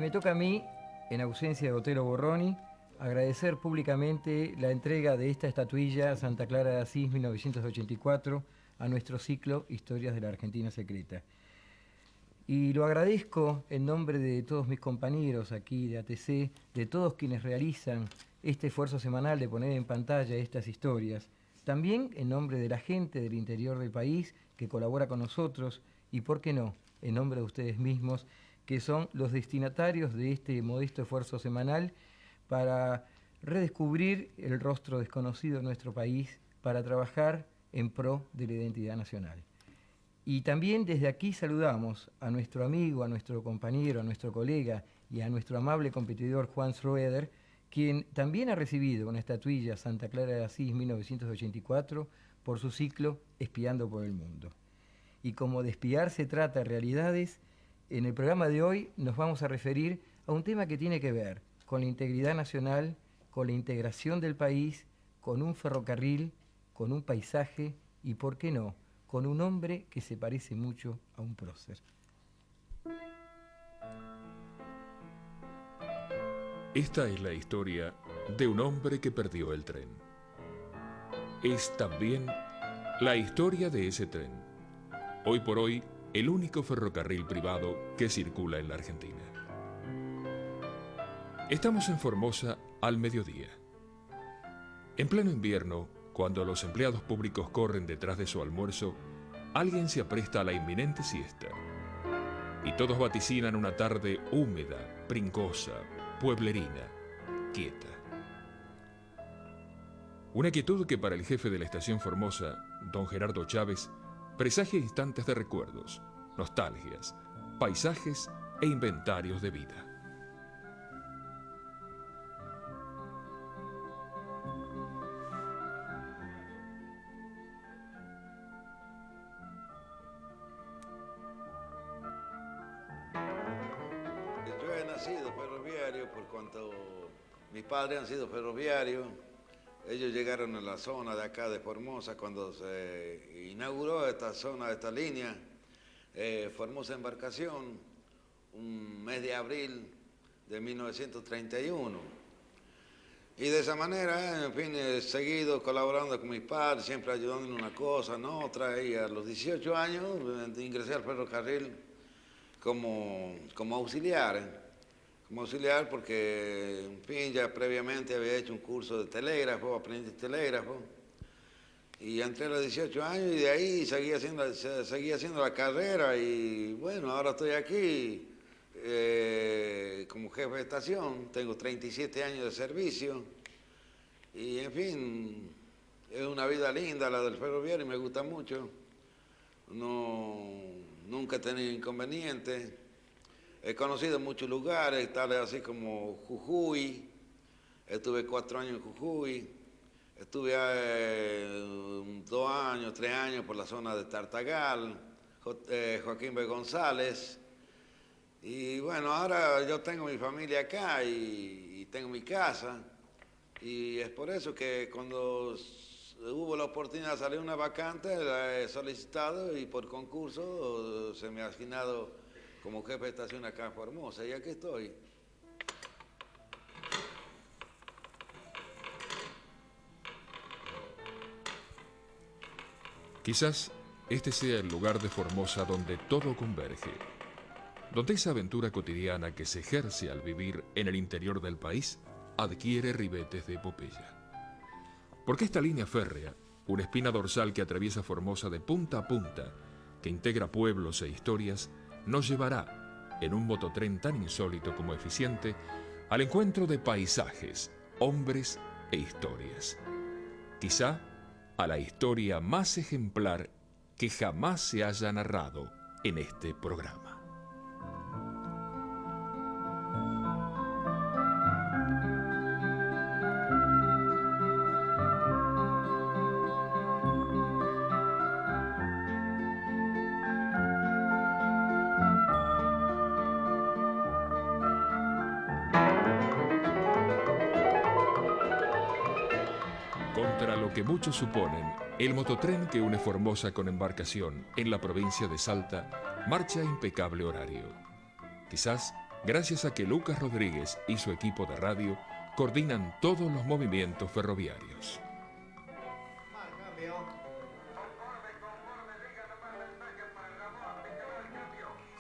me toca a mí, en ausencia de Otelo Borroni, agradecer públicamente la entrega de esta estatuilla Santa Clara de Asís 1984 a nuestro ciclo Historias de la Argentina Secreta. Y lo agradezco en nombre de todos mis compañeros aquí de ATC, de todos quienes realizan este esfuerzo semanal de poner en pantalla estas historias, también en nombre de la gente del interior del país que colabora con nosotros y, por qué no, en nombre de ustedes mismos, que son los destinatarios de este modesto esfuerzo semanal para redescubrir el rostro desconocido de nuestro país, para trabajar en pro de la identidad nacional. Y también desde aquí saludamos a nuestro amigo, a nuestro compañero, a nuestro colega y a nuestro amable competidor Juan Schroeder, quien también ha recibido una estatuilla Santa Clara de Asís 1984 por su ciclo Espiando por el Mundo. Y como de espiar se trata realidades, en el programa de hoy nos vamos a referir a un tema que tiene que ver con la integridad nacional, con la integración del país, con un ferrocarril, con un paisaje y, ¿por qué no?, con un hombre que se parece mucho a un prócer. Esta es la historia de un hombre que perdió el tren. Es también la historia de ese tren, hoy por hoy el único ferrocarril privado que circula en la Argentina. Estamos en Formosa al mediodía. En pleno invierno, cuando los empleados públicos corren detrás de su almuerzo, alguien se apresta a la inminente siesta. Y todos vaticinan una tarde húmeda, brincosa, pueblerina, quieta. Una quietud que para el jefe de la estación Formosa, don Gerardo Chávez, presagia instantes de recuerdos, nostalgias, paisajes e inventarios de vida. Yo he nacido ferroviario por cuanto mis padres han sido ferroviarios. Ellos llegaron a la zona de acá de Formosa cuando se inauguró esta zona, esta línea, Formosa Embarcación, un mes de abril de 1931. Y de esa manera, en fin, he seguido colaborando con mis padres, siempre ayudando en una cosa, en otra. Y a los 18 años ingresé al ferrocarril como auxiliar. Como auxiliar porque, en fin, ya previamente había hecho un curso de telégrafo, aprendí telégrafo. Y entré a los 18 años y de ahí seguí haciendo la carrera. Y bueno, ahora estoy aquí como jefe de estación. Tengo 37 años de servicio. Y, en fin, es una vida linda la del ferroviario y me gusta mucho. Nunca he tenido inconvenientes. He conocido muchos lugares, tales así como Jujuy. Estuve 4 años en Jujuy. Estuve 2 años, 3 años por la zona de Tartagal, Joaquín B. González. Y bueno, ahora yo tengo mi familia acá y tengo mi casa. Y es por eso que cuando hubo la oportunidad de salir una vacante, la he solicitado y por concurso se me ha asignado como jefe de estación acá en Formosa, y aquí estoy. Quizás este sea el lugar de Formosa donde todo converge, donde esa aventura cotidiana que se ejerce al vivir en el interior del país adquiere ribetes de epopeya. Porque esta línea férrea, una espina dorsal que atraviesa Formosa de punta a punta, que integra pueblos e historias, nos llevará, en un mototren tan insólito como eficiente, al encuentro de paisajes, hombres e historias. Quizá a la historia más ejemplar que jamás se haya narrado en este programa. Contra lo que muchos suponen, el mototren que une Formosa con Embarcación en la provincia de Salta marcha a impecable horario. Quizás gracias a que Lucas Rodríguez y su equipo de radio coordinan todos los movimientos ferroviarios.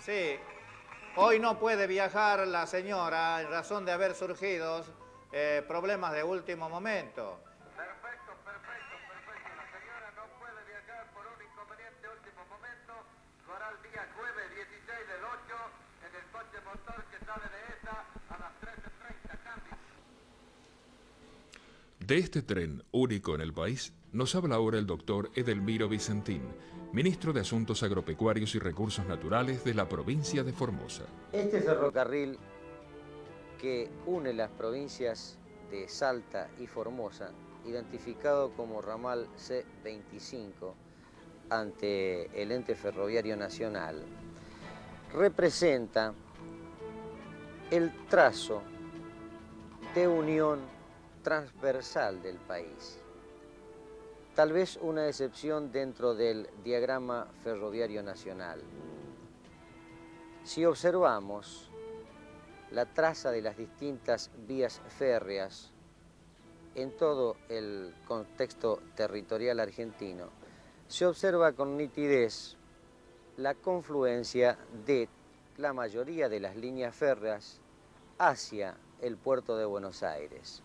Sí, hoy no puede viajar la señora en razón de haber surgido problemas de último momento. Perfecto. La señora no puede viajar por un inconveniente de último momento. Lo hará el día jueves 16 del 8 en el coche motor que sale de esa a las 13:30. Cambio. De este tren único en el país nos habla ahora el doctor Edelmiro Vicentín, ministro de Asuntos Agropecuarios y Recursos Naturales de la provincia de Formosa. Este ferrocarril que une las provincias de Salta y Formosa, identificado como ramal C25 ante el Ente Ferroviario Nacional, representa el trazo de unión transversal del país. Tal vez una excepción dentro del diagrama ferroviario nacional. Si observamos la traza de las distintas vías férreas en todo el contexto territorial argentino, se observa con nitidez la confluencia de la mayoría de las líneas férreas hacia el puerto de Buenos Aires.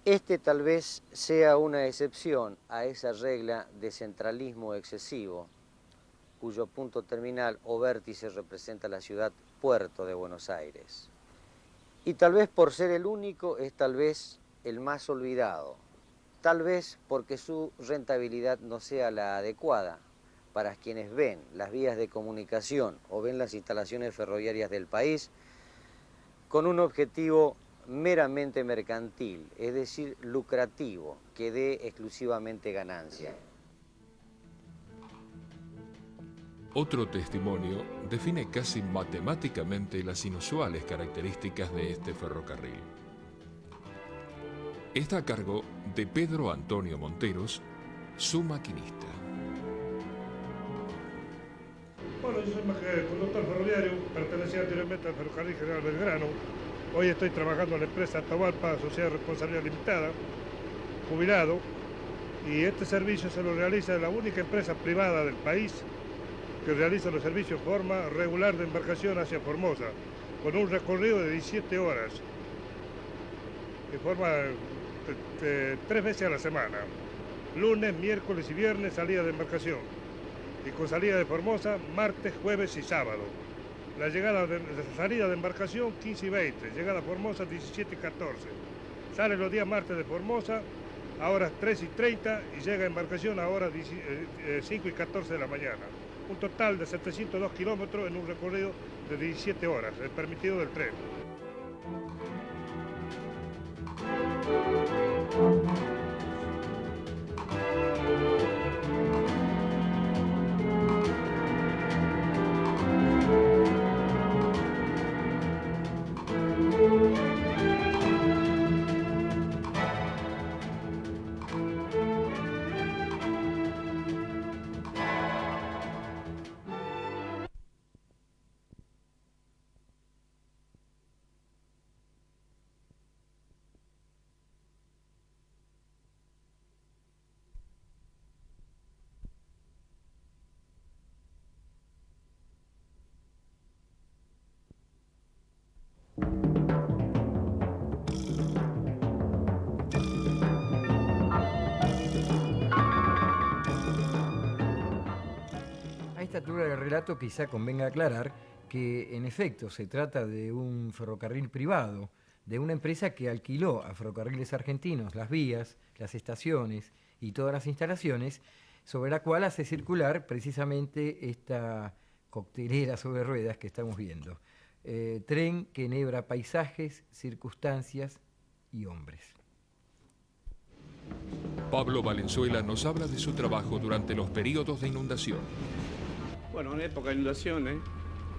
Este tal vez sea una excepción a esa regla de centralismo excesivo, cuyo punto terminal o vértice representa la ciudad puerto de Buenos Aires. Y tal vez por ser el único es tal vez el más olvidado, tal vez porque su rentabilidad no sea la adecuada para quienes ven las vías de comunicación o ven las instalaciones ferroviarias del país con un objetivo meramente mercantil, es decir, lucrativo, que dé exclusivamente ganancia. Otro testimonio define casi matemáticamente las inusuales características de este ferrocarril. Está a cargo de Pedro Antonio Monteros, su maquinista. Bueno, yo soy conductor ferroviario, pertenecía anteriormente al Ferrocarril General Belgrano. Hoy estoy trabajando en la empresa Atahualpa, Sociedad de Responsabilidad Limitada, jubilado, y este servicio se lo realiza la única empresa privada del país que realiza los servicios de forma regular de embarcación hacia Formosa, con un recorrido de 17 horas, de forma 3 veces a la semana, lunes, miércoles y viernes salida de embarcación, y con salida de Formosa martes, jueves y sábado. La salida de embarcación 15 y 20, llegada a Formosa 17 y 14. Sale los días martes de Formosa a horas 3 y 30 y llega a embarcación a horas 5 y 14 de la mañana. Un total de 702 kilómetros en un recorrido de 17 horas, el permitido del tren. A esta altura del relato quizá convenga aclarar que en efecto se trata de un ferrocarril privado, de una empresa que alquiló a Ferrocarriles Argentinos las vías, las estaciones y todas las instalaciones, sobre la cual hace circular precisamente esta coctelera sobre ruedas que estamos viendo. Tren que enhebra paisajes, circunstancias y hombres. Pablo Valenzuela nos habla de su trabajo durante los periodos de inundación. Bueno, en época de inundaciones,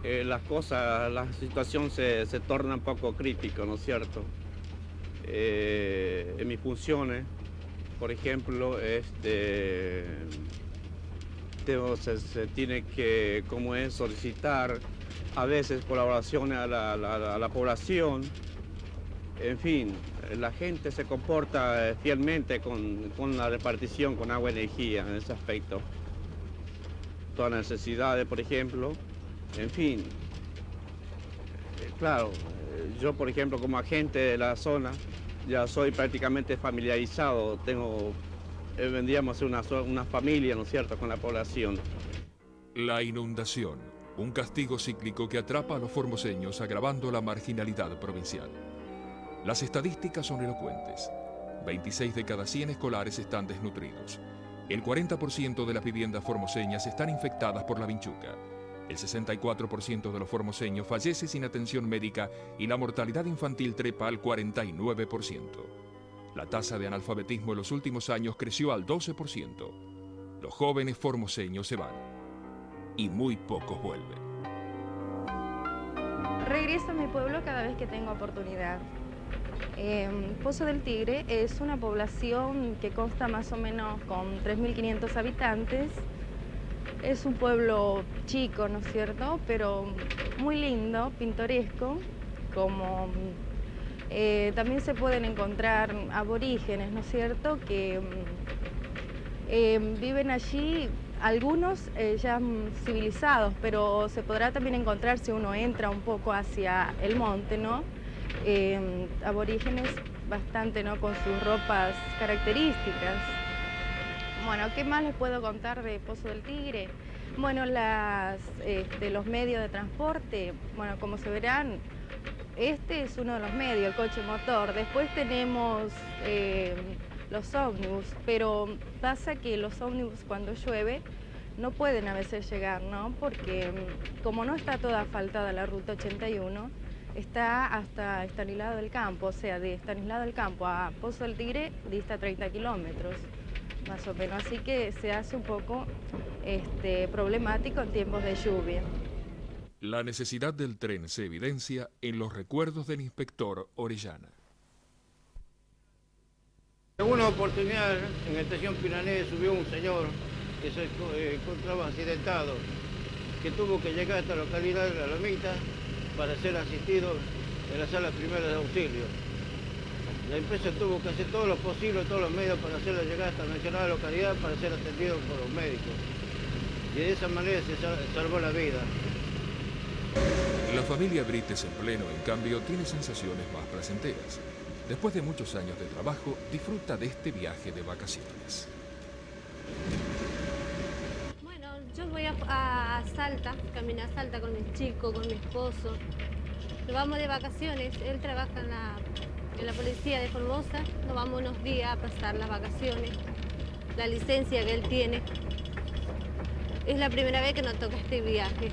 la situación se torna un poco crítica, ¿no es cierto? En mis funciones, por ejemplo, se tiene que, solicitar a veces colaboración a la población. En fin, la gente se comporta fielmente con la repartición, con agua y energía en ese aspecto. Todas las necesidades, por ejemplo, en fin. Claro, yo, por ejemplo, como agente de la zona, ya soy prácticamente familiarizado, vendríamos a ser una familia, ¿no es cierto?, con la población. La inundación, un castigo cíclico que atrapa a los formoseños agravando la marginalidad provincial. Las estadísticas son elocuentes. 26 de cada 100 escolares están desnutridos. El 40% de las viviendas formoseñas están infectadas por la vinchuca. El 64% de los formoseños fallece sin atención médica y la mortalidad infantil trepa al 49%. La tasa de analfabetismo en los últimos años creció al 12%. Los jóvenes formoseños se van y muy pocos vuelven. Regreso a mi pueblo cada vez que tengo oportunidad. Pozo del Tigre es una población que consta más o menos con 3.500 habitantes. Es un pueblo chico, ¿no es cierto?, pero muy lindo, pintoresco, como también se pueden encontrar aborígenes, ¿no es cierto?, que viven allí, algunos ya civilizados, pero se podrá también encontrar si uno entra un poco hacia el monte, ¿no?, aborígenes bastante, ¿no?, con sus ropas características. Bueno, ¿qué más les puedo contar de Pozo del Tigre? Bueno, los medios de transporte, bueno, como se verán, este es uno de los medios, el coche motor. Después tenemos los ómnibus, pero pasa que los ómnibus cuando llueve no pueden a veces llegar, ¿no? Porque como no está toda asfaltada la ruta 81, está hasta Estanislao del Campo, o sea, de Estanislao del Campo a Pozo del Tigre dista 30 kilómetros, más o menos, así que se hace un poco problemático en tiempos de lluvia. La necesidad del tren se evidencia en los recuerdos del inspector Orellana. En una oportunidad en la estación Pirané subió un señor que se encontraba accidentado, que tuvo que llegar a esta localidad de La Lomita para ser asistido en la sala primera de auxilio. La empresa tuvo que hacer todo lo posible, todos los medios para hacerlo llegar hasta la mencionada localidad para ser atendido por los médicos. Y de esa manera se salvó la vida. La familia Brites en pleno, en cambio, tiene sensaciones más placenteras. Después de muchos años de trabajo, disfruta de este viaje de vacaciones. Bueno, yo voy a Salta, camino a Salta con mi chico, con mi esposo. Nos vamos de vacaciones, él trabaja en la policía de Formosa, nos vamos unos días a pasar las vacaciones, la licencia que él tiene. Es la primera vez que nos toca este viaje.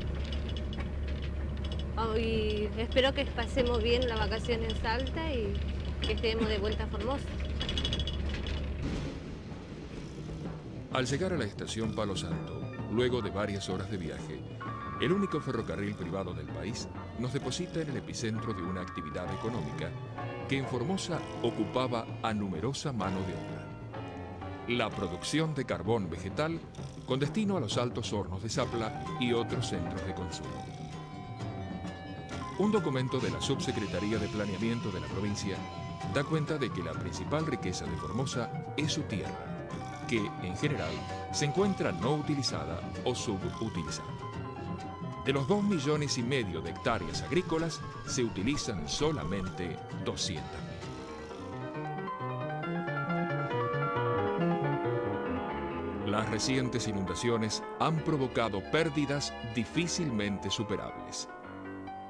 Y espero que pasemos bien la vacación en Salta y que estemos de vuelta a Formosa. Al llegar a la estación Palo Santo, luego de varias horas de viaje, el único ferrocarril privado del país nos deposita en el epicentro de una actividad económica que en Formosa ocupaba a numerosa mano de obra. La producción de carbón vegetal con destino a los altos hornos de Zapla y otros centros de consumo. Un documento de la Subsecretaría de Planeamiento de la provincia da cuenta de que la principal riqueza de Formosa es su tierra, que, en general, se encuentra no utilizada o subutilizada. De los 2,5 millones de hectáreas agrícolas, se utilizan solamente 200.000. Las recientes inundaciones han provocado pérdidas difícilmente superables.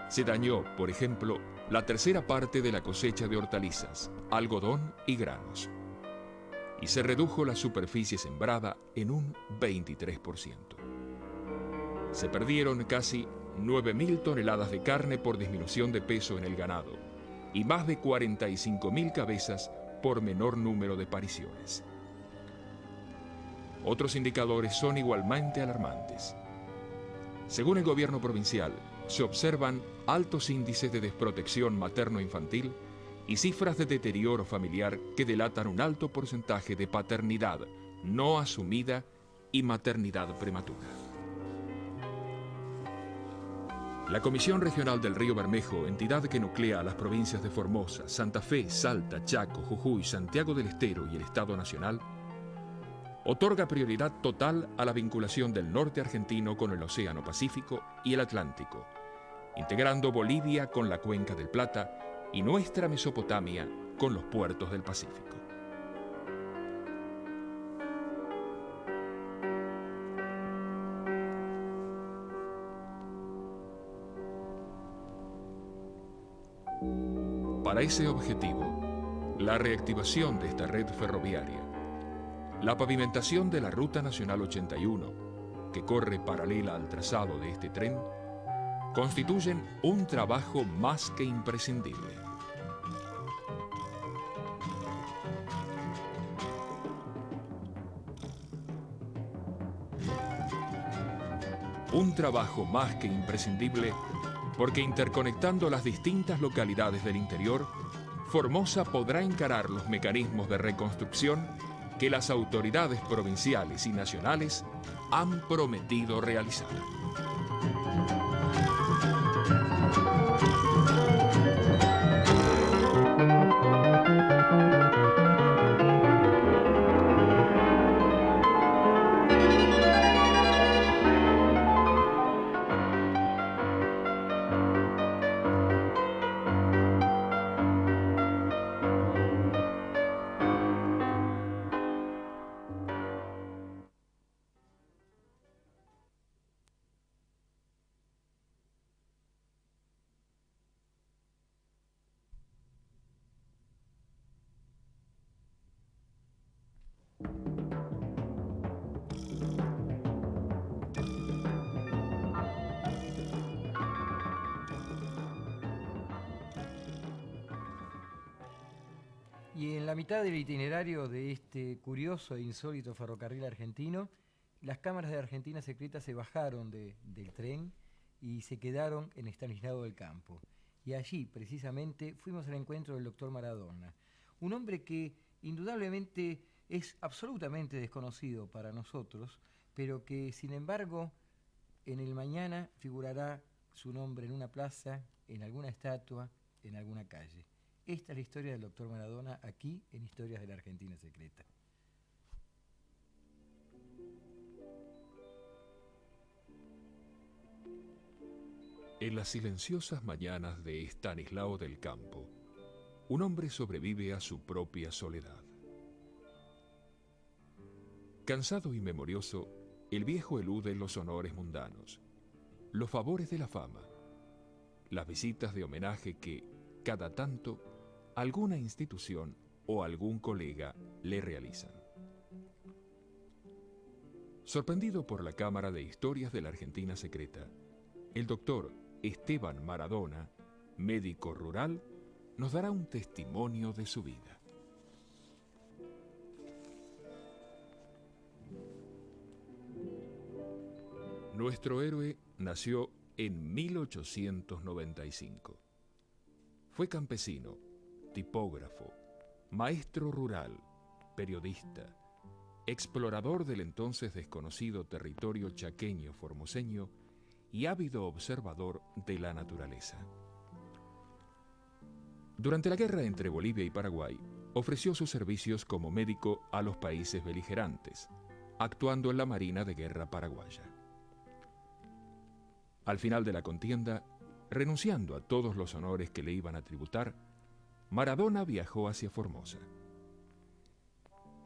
Se dañó, por ejemplo, la tercera parte de la cosecha de hortalizas, algodón y granos. Y se redujo la superficie sembrada en un 23%. Se perdieron casi 9.000 toneladas de carne por disminución de peso en el ganado y más de 45.000 cabezas por menor número de pariciones. Otros indicadores son igualmente alarmantes. Según el gobierno provincial, se observan altos índices de desprotección materno-infantil y cifras de deterioro familiar que delatan un alto porcentaje de paternidad no asumida y maternidad prematura. La Comisión Regional del Río Bermejo, entidad que nuclea a las provincias de Formosa, Santa Fe, Salta, Chaco, Jujuy, Santiago del Estero y el Estado Nacional, otorga prioridad total a la vinculación del norte argentino con el Océano Pacífico y el Atlántico, integrando Bolivia con la Cuenca del Plata y nuestra Mesopotamia con los puertos del Pacífico. Para ese objetivo, la reactivación de esta red ferroviaria, la pavimentación de la Ruta Nacional 81, que corre paralela al trazado de este tren, constituyen un trabajo más que imprescindible. Un trabajo más que imprescindible porque interconectando las distintas localidades del interior, Formosa podrá encarar los mecanismos de reconstrucción que las autoridades provinciales y nacionales han prometido realizar. Y en la mitad del itinerario de este curioso e insólito ferrocarril argentino, las cámaras de Argentina Secreta se bajaron del tren y se quedaron en Estanislao del Campo. Y allí, precisamente, fuimos al encuentro del doctor Maradona, un hombre que indudablemente es absolutamente desconocido para nosotros, pero que, sin embargo, en el mañana figurará su nombre en una plaza, en alguna estatua, en alguna calle. Esta es la historia del doctor Maradona aquí en Historias de la Argentina Secreta. En las silenciosas mañanas de Estanislao del Campo, un hombre sobrevive a su propia soledad. Cansado y memorioso, el viejo elude los honores mundanos, los favores de la fama, las visitas de homenaje que, cada tanto, alguna institución o algún colega le realizan. Sorprendido por la Cámara de Historias de la Argentina Secreta, el doctor Esteban Maradona, médico rural, nos dará un testimonio de su vida. Nuestro héroe nació en 1895. Fue campesino, tipógrafo, maestro rural, periodista, explorador del entonces desconocido territorio chaqueño formoseño y ávido observador de la naturaleza. Durante la guerra entre Bolivia y Paraguay, ofreció sus servicios como médico a los países beligerantes, actuando en la Marina de Guerra paraguaya. Al final de la contienda, renunciando a todos los honores que le iban a tributar, Maradona viajó hacia Formosa.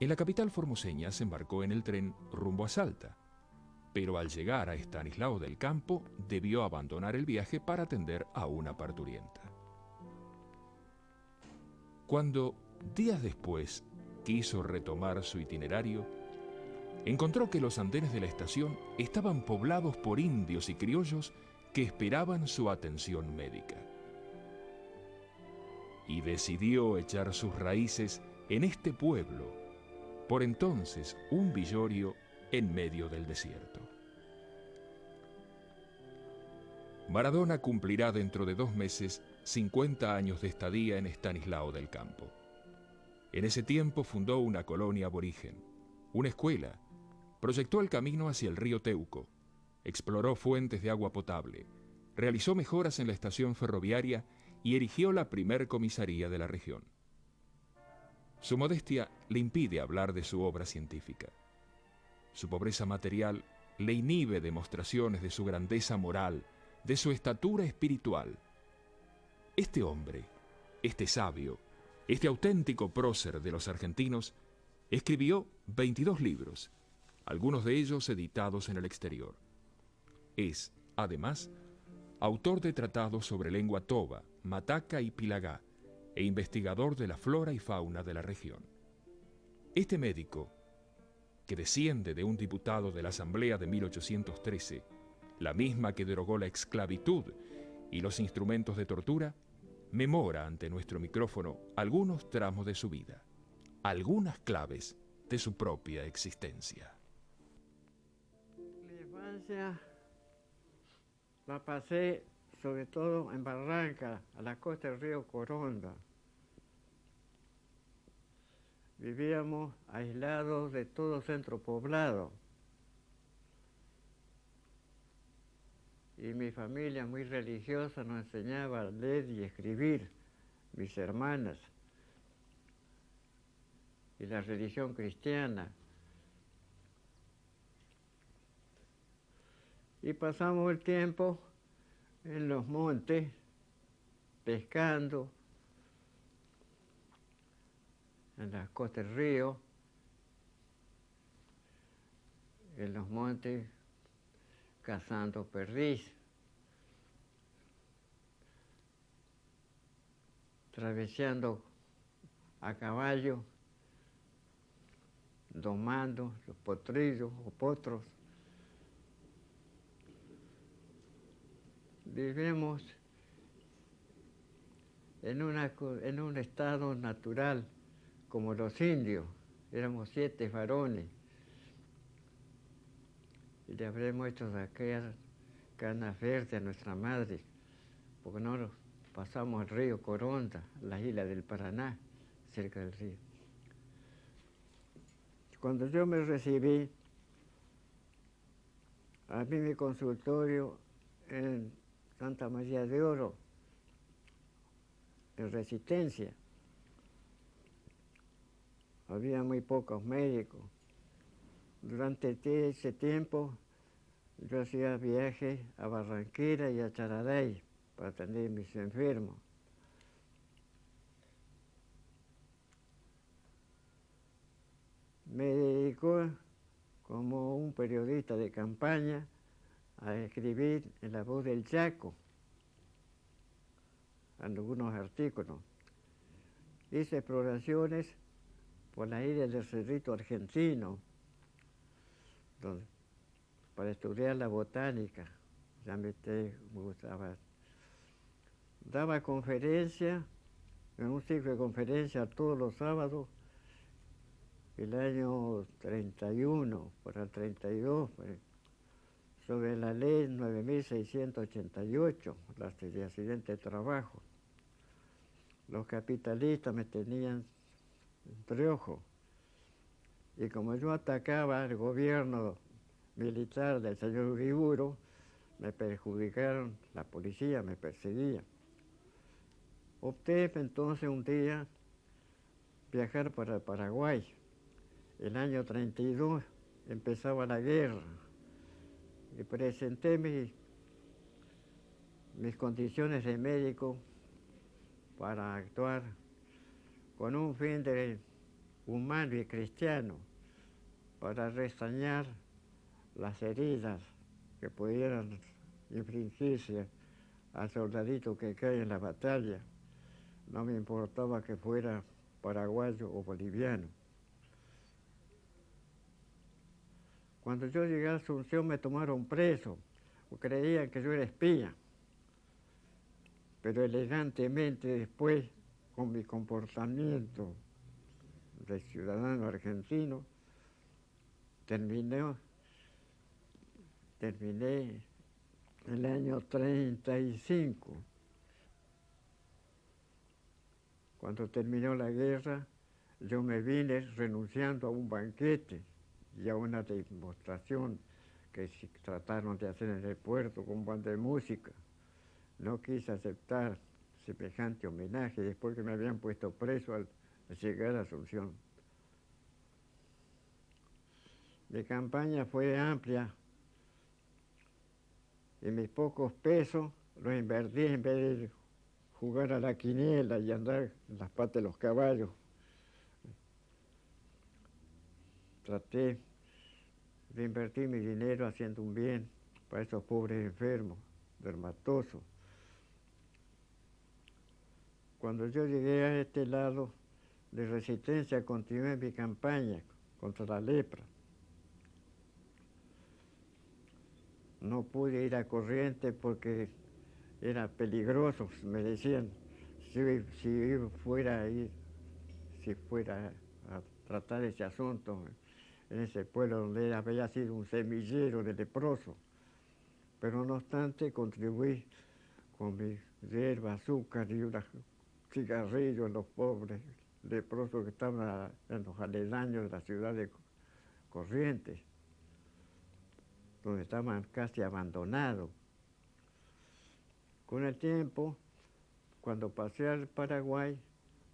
En la capital formoseña se embarcó en el tren rumbo a Salta, pero al llegar a Estanislao del Campo debió abandonar el viaje para atender a una parturienta. Cuando, días después, quiso retomar su itinerario, encontró que los andenes de la estación estaban poblados por indios y criollos que esperaban su atención médica. Y decidió echar sus raíces en este pueblo, por entonces un villorio en medio del desierto. Maradona cumplirá dentro de 2 meses 50 años de estadía en Estanislao del Campo. En ese tiempo fundó una colonia aborigen, una escuela, proyectó el camino hacia el río Teuco, exploró fuentes de agua potable, realizó mejoras en la estación ferroviaria y erigió la primer comisaría de la región. Su modestia le impide hablar de su obra científica. Su pobreza material le inhibe demostraciones de su grandeza moral, de su estatura espiritual. Este hombre, este sabio, este auténtico prócer de los argentinos, escribió 22 libros, algunos de ellos editados en el exterior. Es, además, autor de tratados sobre lengua toba, mataca y pilagá, e investigador de la flora y fauna de la región. Este médico, que desciende de un diputado de la Asamblea de 1813, la misma que derogó la esclavitud y los instrumentos de tortura, memora ante nuestro micrófono algunos tramos de su vida, algunas claves de su propia existencia. La infancia la pasé sobre todo en Barranca, a la costa del río Coronda. Vivíamos aislados de todo centro poblado. Y mi familia, muy religiosa, nos enseñaba a leer y escribir, mis hermanas, y la religión cristiana. Y pasamos el tiempo en los montes, pescando, en las costas del río, en los montes, cazando perdiz, traveseando a caballo, domando los potrillos o potros. Vivimos en un estado natural, como los indios. Éramos 7 varones. Y le habremos hecho sacar canas verdes a nuestra madre, porque no nos pasamos al río Coronda, la isla del Paraná, cerca del río. Cuando yo me recibí, a mí mi consultorio en Santa María de Oro, en Resistencia. Había muy pocos médicos. Durante ese tiempo yo hacía viajes a Barranquilla y a Charaday para atender a mis enfermos. Me dedicó como un periodista de campaña a escribir en La Voz del Chaco algunos artículos. Hice exploraciones por la isla del Cerrito Argentino, para estudiar la botánica. Ya me gustaba. Daba conferencias, en un ciclo de conferencias todos los sábados, el año 31, para el 32, sobre la ley 9.688, la de accidente de trabajo. Los capitalistas me tenían entre ojos. Y como yo atacaba al gobierno militar del señor Uriburu, me perjudicaron, la policía me perseguía. Opté entonces un día viajar para el Paraguay. El año 32 empezaba la guerra y presenté mis condiciones de médico para actuar con un fin humano y cristiano, para restañar las heridas que pudieran infligirse al soldadito que cae en la batalla. No me importaba que fuera paraguayo o boliviano. Cuando yo llegué a Asunción me tomaron preso, creían que yo era espía, pero elegantemente después, con mi comportamiento de ciudadano argentino, terminé el año 35. Cuando terminó la guerra, yo me vine renunciando a un banquete y a una demostración que trataron de hacer en el puerto con banda de música. no quise aceptar semejante homenaje después que me habían puesto preso al llegar a Asunción. Mi campaña fue amplia y mis pocos pesos los invertí en vez de jugar a la quiniela y andar en las patas de los caballos. Traté de invertir mi dinero haciendo un bien para esos pobres enfermos, dermatosos. Cuando yo llegué a este lado de Resistencia, continué mi campaña contra la lepra. No pude ir a Corrientes porque era peligroso, me decían, si fuera a tratar ese asunto en ese pueblo donde había sido un semillero de leprosos. Pero no obstante, contribuí con mi hierba, azúcar y unos cigarrillos a los pobres leprosos que estaban en los aledaños de la ciudad de Corrientes, donde estaban casi abandonados. Con el tiempo, cuando pasé al Paraguay,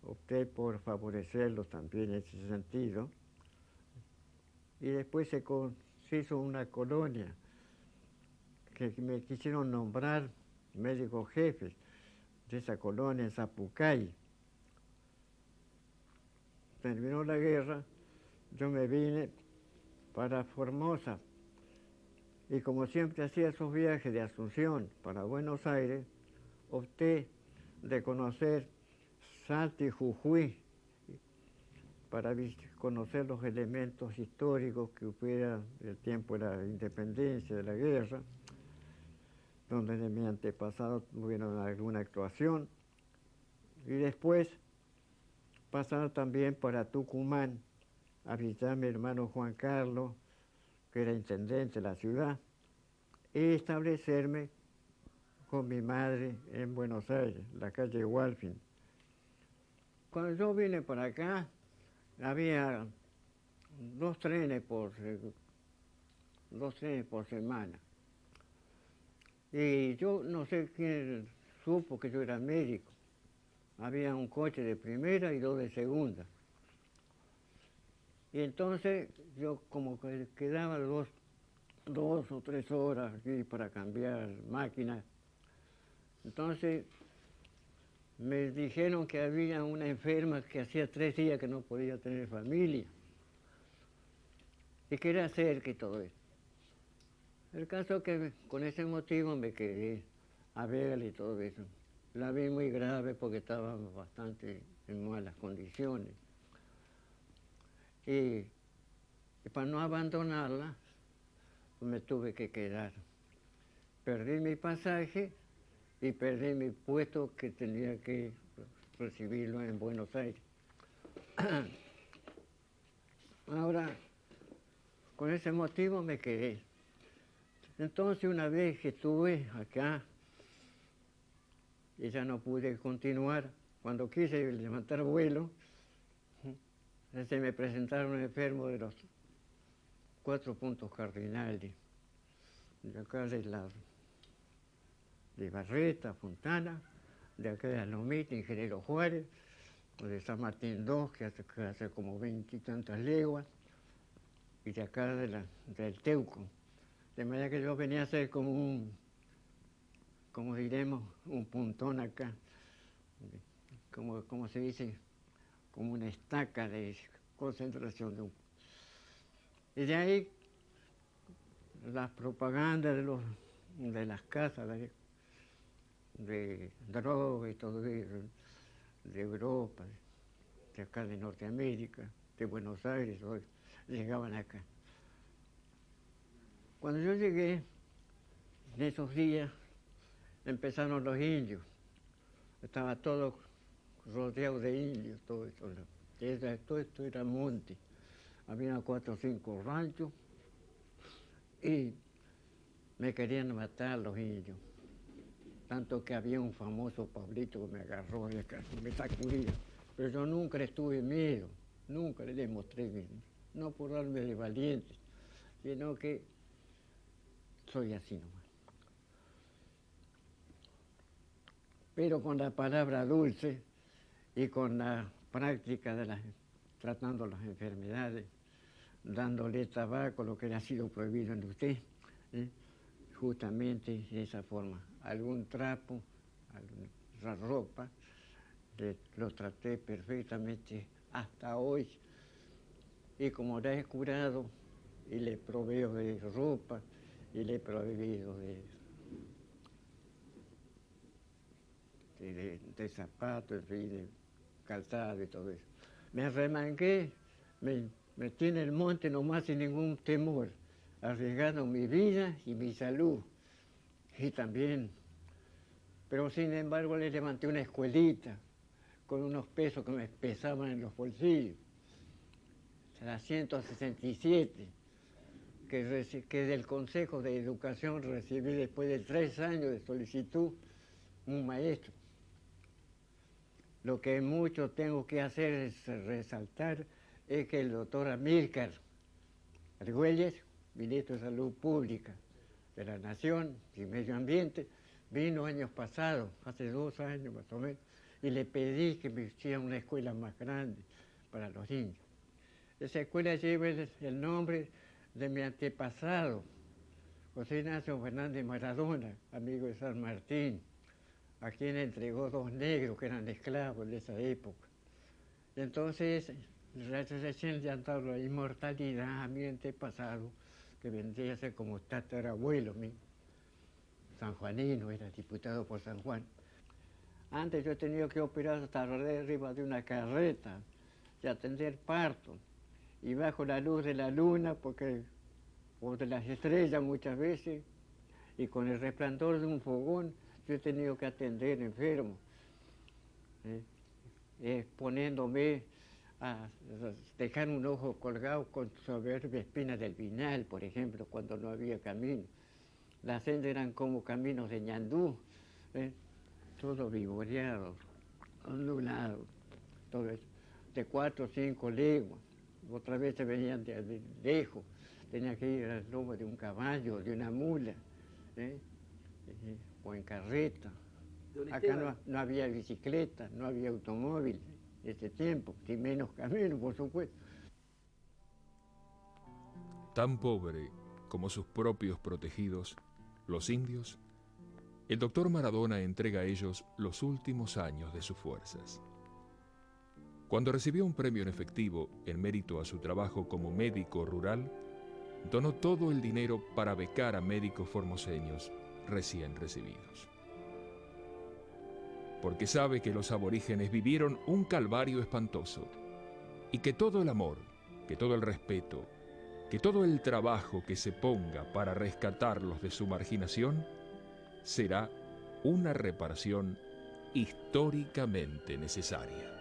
opté por favorecerlos también en ese sentido, y después se hizo una colonia que me quisieron nombrar médico jefe de esa colonia en Zapucay. Terminó la guerra, yo me vine para Formosa, y como siempre hacía esos viajes de Asunción para Buenos Aires, opté de conocer Salta y Jujuy para conocer los elementos históricos que hubiera del tiempo de la independencia, de la guerra, donde de mi antepasado tuvieron alguna actuación, y después pasar también para Tucumán a visitar a mi hermano Juan Carlos, que era intendente de la ciudad, y establecerme con mi madre en Buenos Aires, la calle Walfin. Cuando yo vine para acá, había dos trenes por semana. Y yo no sé quién supo que yo era médico. Había un coche de primera y dos de segunda. Y entonces yo como que quedaba dos o tres horas aquí para cambiar máquinas. Entonces me dijeron que había una enferma que hacía 3 días que no podía tener familia. Y que era cerca y todo eso. El caso es que con ese motivo me quedé a verla y todo eso. La vi muy grave porque estaba bastante en malas condiciones. Y para no abandonarla, me tuve que quedar. Perdí mi pasaje y perdí mi puesto que tenía que recibirlo en Buenos Aires. Ahora, con ese motivo me quedé. Entonces, una vez que estuve acá y ya no pude continuar, cuando quise levantar vuelo, se me presentaron enfermos de los 4 puntos cardinales, de acá de Barreta, Fontana, de acá de la Lomita, Ingeniero Juárez, de San Martín II, que hace como 20 y tantas leguas, y de acá del Teuco. De manera que yo venía a ser como como diremos, un puntón acá, como se dice, como una estaca de concentración. Y de ahí las propagandas de las casas de droga y todo eso, de Europa, de acá de Norteamérica, de Buenos Aires, llegaban acá. Cuando yo llegué, en esos días, empezaron los indios. Estaba todo rodeado de indios, todo eso. Todo esto era monte. Había 4 o 5 ranchos y me querían matar los indios. Tanto que había un famoso Pablito que me agarró y me sacudía. Pero yo nunca le tuve miedo, nunca le demostré miedo. No por darme de valiente, sino que soy así nomás. pero con la palabra dulce y con la práctica de tratando las enfermedades, dándole tabaco, lo que le ha sido prohibido en usted, justamente de esa forma. Algún trapo, alguna ropa, lo traté perfectamente hasta hoy. Y como la he curado, y le proveo de ropa, y le he proveído de zapatos, de calzado y todo eso. Me arremangué, me metí en el monte nomás sin ningún temor, arriesgando mi vida y mi salud. Y también, pero sin embargo le levanté una escuelita con unos pesos que me pesaban en los bolsillos. La 167, que del Consejo de Educación recibí después de 3 años de solicitud un maestro. Lo que mucho tengo que hacer es resaltar es que el doctor Amílcar Argüelles, ministro de Salud Pública de la Nación y Medio Ambiente, vino años pasados, hace 2 años más o menos, y le pedí que me hiciera una escuela más grande para los niños. Esa escuela lleva el nombre de mi antepasado, José Ignacio Fernández Maradona, amigo de San Martín, a quien entregó 2 negros que eran esclavos de esa época. Entonces, recién le han dado la inmortalidad a mi antepasado, que vendría a ser como tatarabuelo mío, sanjuanino, era diputado por San Juan. Antes yo he tenido que operar hasta arriba de una carreta y atender parto, y bajo la luz de la luna, o de las estrellas muchas veces, y con el resplandor de un fogón, yo he tenido que atender enfermos, poniéndome a dejar un ojo colgado con soberbia espina del vinal, por ejemplo, cuando no había camino. Las sendas eran como caminos de ñandú, todo vivoreado, ondulado, todo eso, de 4 o 5 leguas. Otras veces venían de lejos, tenía que ir al lomo de un caballo, de una mula, o en carreta. Acá no había bicicleta, no había automóvil en ese tiempo, y menos camino, por supuesto. Tan pobre como sus propios protegidos, los indios, el doctor Maradona entrega a ellos los últimos años de sus fuerzas. Cuando recibió un premio en efectivo en mérito a su trabajo como médico rural, donó todo el dinero para becar a médicos formoseños recién recibidos. Porque sabe que los aborígenes vivieron un calvario espantoso y que todo el amor, que todo el respeto, que todo el trabajo que se ponga para rescatarlos de su marginación será una reparación históricamente necesaria.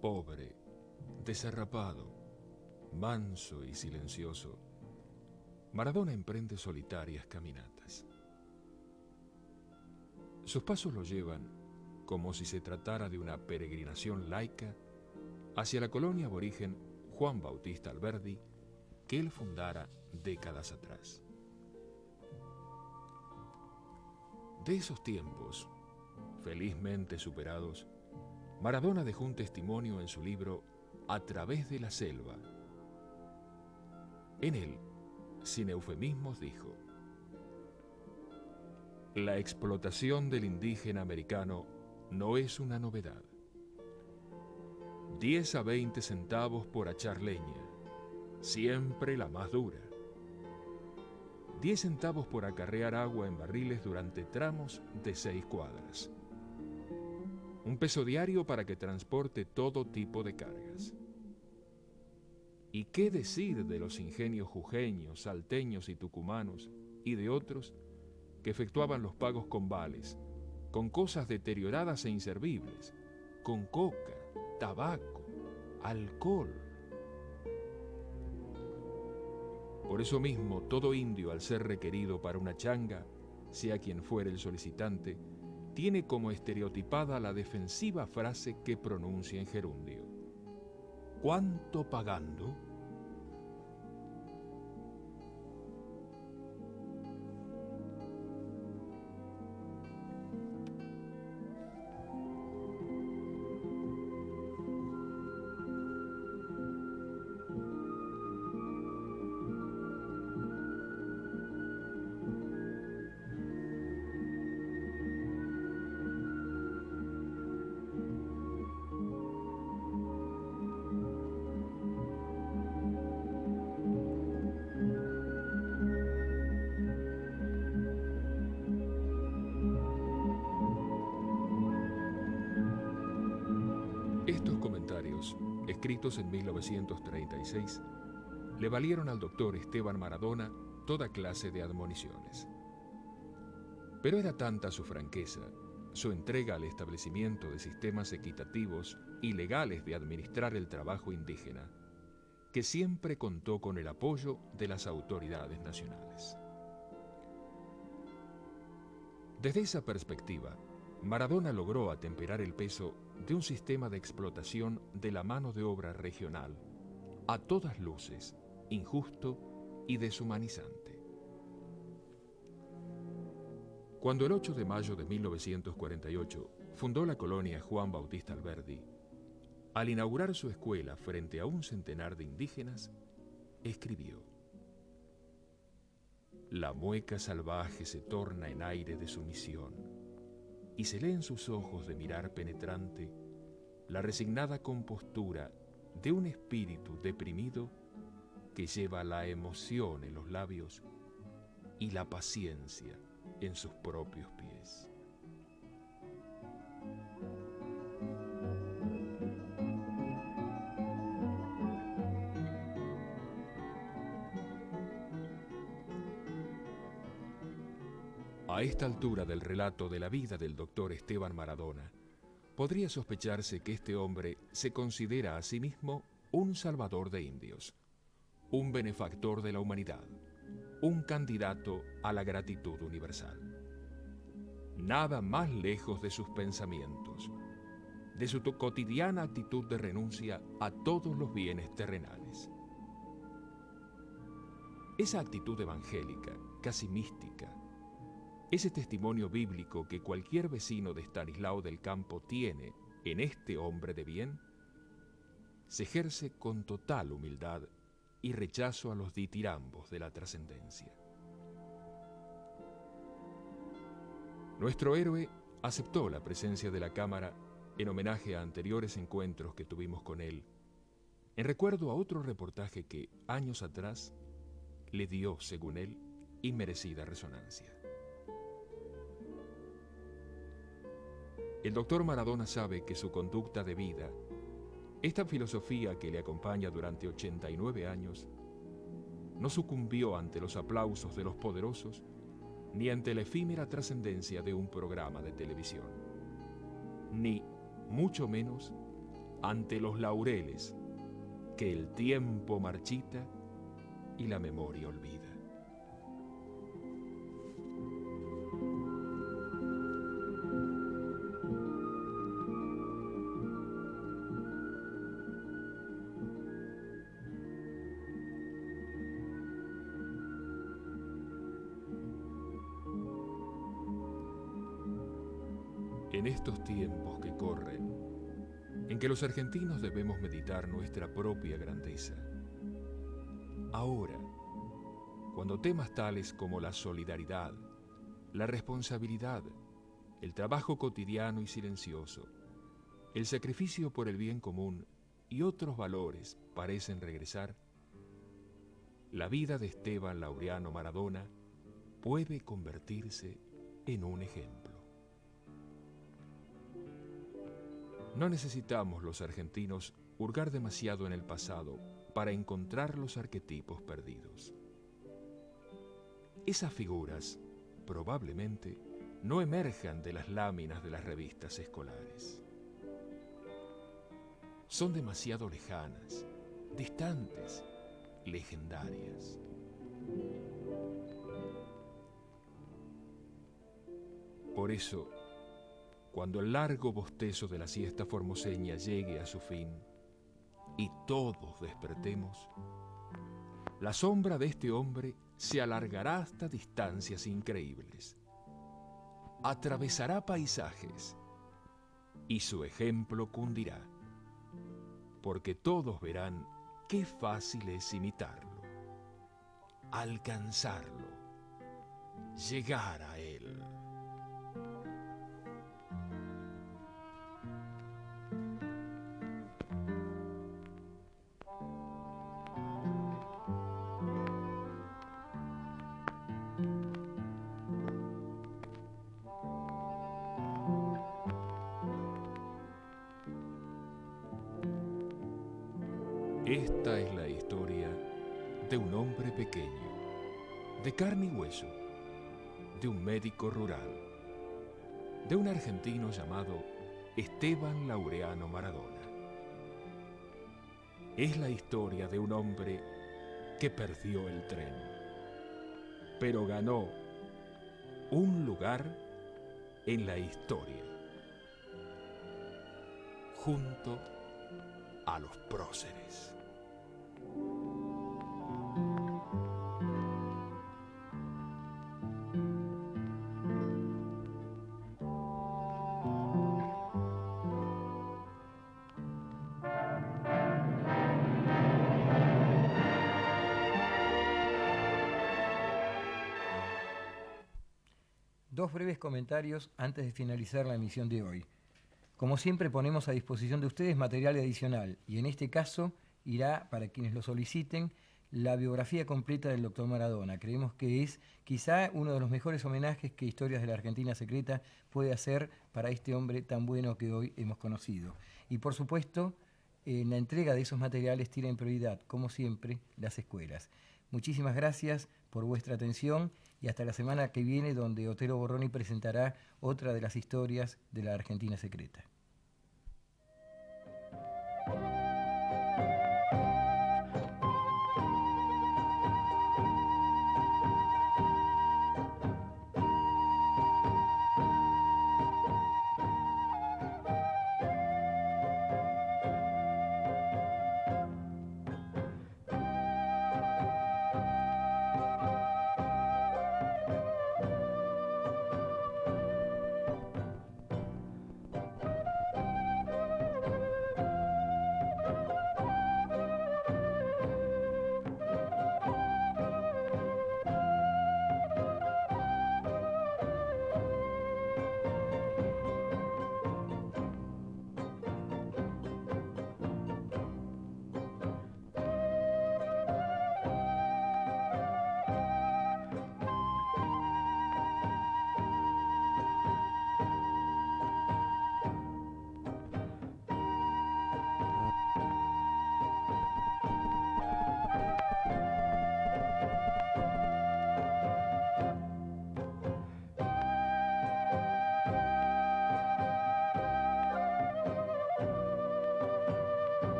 Pobre, desarrapado, manso y silencioso, Maradona emprende solitarias caminatas. Sus pasos lo llevan, como si se tratara de una peregrinación laica, hacia la colonia aborigen Juan Bautista Alberdi, que él fundara décadas atrás. De esos tiempos, felizmente superados, Maradona dejó un testimonio en su libro A través de la selva. En él, sin eufemismos, dijo: la explotación del indígena americano no es una novedad. 10 a 20 centavos por hachar leña, siempre la más dura. 10 centavos por acarrear agua en barriles durante tramos de 6 cuadras. Un peso diario para que transporte todo tipo de cargas. ¿Y qué decir de los ingenios jujeños, salteños y tucumanos y de otros que efectuaban los pagos con vales, con cosas deterioradas e inservibles, con coca, tabaco, alcohol? Por eso mismo, todo indio, al ser requerido para una changa, sea quien fuere el solicitante, tiene como estereotipada la defensiva frase que pronuncia en gerundio: ¿cuánto pagando? Estos comentarios, escritos en 1936, le valieron al doctor Esteban Maradona toda clase de admoniciones. Pero era tanta su franqueza, su entrega al establecimiento de sistemas equitativos y legales de administrar el trabajo indígena, que siempre contó con el apoyo de las autoridades nacionales. Desde esa perspectiva, Maradona logró atemperar el peso de un sistema de explotación de la mano de obra regional, a todas luces, injusto y deshumanizante. Cuando el 8 de mayo de 1948 fundó la colonia Juan Bautista Alberdi, al inaugurar su escuela frente a un centenar de indígenas, escribió: «La mueca salvaje se torna en aire de sumisión, y se lee en sus ojos de mirar penetrante la resignada compostura de un espíritu deprimido que lleva la emoción en los labios y la paciencia en sus propios pies». A esta altura del relato de la vida del doctor Esteban Maradona, podría sospecharse que este hombre se considera a sí mismo un salvador de indios, un benefactor de la humanidad, un candidato a la gratitud universal. Nada más lejos de sus pensamientos, de su cotidiana actitud de renuncia a todos los bienes terrenales. Esa actitud evangélica, casi mística, ese testimonio bíblico que cualquier vecino de Estanislao del Campo tiene en este hombre de bien, se ejerce con total humildad y rechazo a los ditirambos de la trascendencia. Nuestro héroe aceptó la presencia de la Cámara en homenaje a anteriores encuentros que tuvimos con él, en recuerdo a otro reportaje que, años atrás, le dio, según él, inmerecida resonancia. El doctor Maradona sabe que su conducta de vida, esta filosofía que le acompaña durante 89 años, no sucumbió ante los aplausos de los poderosos ni ante la efímera trascendencia de un programa de televisión, ni, mucho menos, ante los laureles que el tiempo marchita y la memoria olvida. En estos tiempos que corren, en que los argentinos debemos meditar nuestra propia grandeza, ahora, cuando temas tales como la solidaridad, la responsabilidad, el trabajo cotidiano y silencioso, el sacrificio por el bien común y otros valores parecen regresar, la vida de Esteban Laureano Maradona puede convertirse en un ejemplo. No necesitamos los argentinos hurgar demasiado en el pasado para encontrar los arquetipos perdidos. Esas figuras probablemente no emerjan de las láminas de las revistas escolares. Son demasiado lejanas, distantes, legendarias. Por eso, cuando el largo bostezo de la siesta formoseña llegue a su fin y todos despertemos, la sombra de este hombre se alargará hasta distancias increíbles, atravesará paisajes y su ejemplo cundirá, porque todos verán qué fácil es imitarlo, alcanzarlo, llegar a él. Esta es la historia de un hombre pequeño, de carne y hueso, de un médico rural, de un argentino llamado Esteban Laureano Maradona. Es la historia de un hombre que perdió el tren, pero ganó un lugar en la historia, junto a los próceres. Dos breves comentarios antes de finalizar la emisión de hoy. Como siempre ponemos a disposición de ustedes material adicional y en este caso irá, para quienes lo soliciten, la biografía completa del doctor Maradona. Creemos que es quizá uno de los mejores homenajes que Historias de la Argentina Secreta puede hacer para este hombre tan bueno que hoy hemos conocido. Y por supuesto, en la entrega de esos materiales tienen prioridad, como siempre, las escuelas. Muchísimas gracias por vuestra atención y hasta la semana que viene, donde Otero Borroni presentará otra de las historias de la Argentina Secreta.